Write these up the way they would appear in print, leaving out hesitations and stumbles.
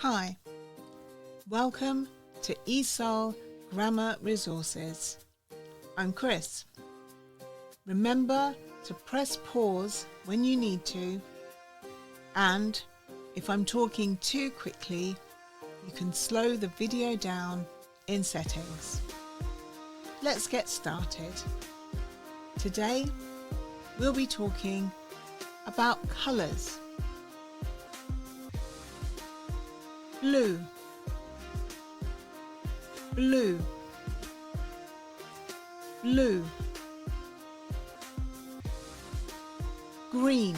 Hi, welcome to ESOL Grammar Resources. I'm Chris. Remember to press pause when you need to, and if I'm talking too quickly, you can slow the video down in settings. Let's get started. Today we'll be talking about colours. Blue, blue, blue. Green,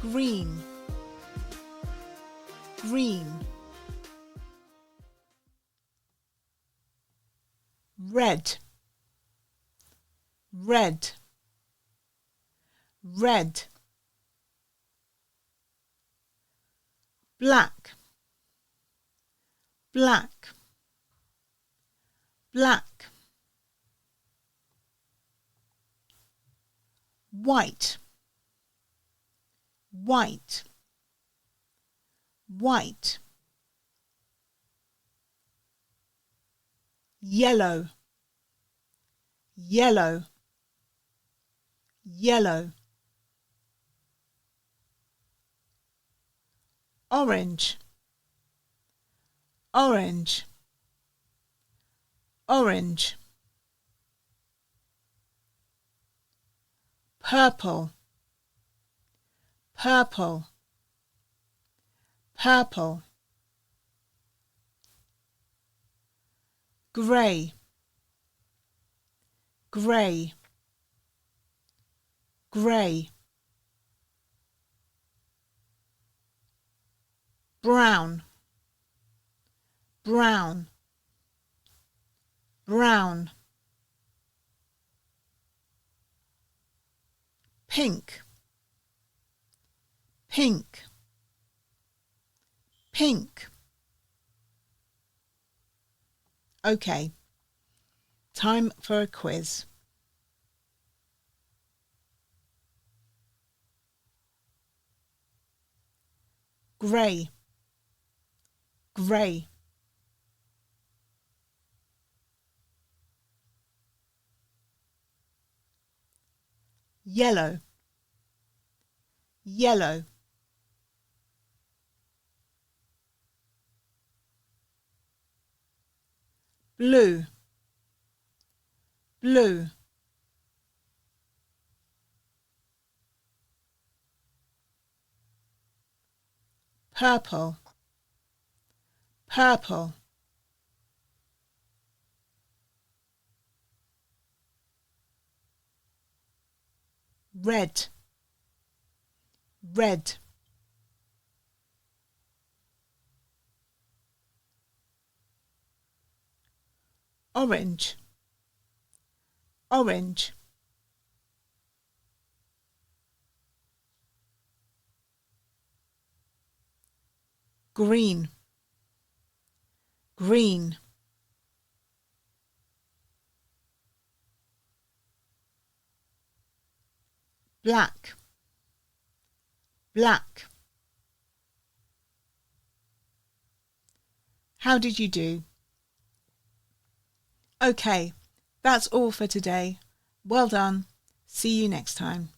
green, green. Red, red, red. Black, black, black. White, white, white. Yellow, yellow, yellow. Orange, orange, orange. Purple, purple, purple. Grey, grey, grey. Brown, brown, brown. Pink, pink, pink. Okay, time for a quiz. Grey, grey. Yellow, yellow. Blue, blue. Purple, purple. Red, red. Orange, orange. Green, green. Black, black. How did you do? Okay, that's all for today. Well done. See you next time.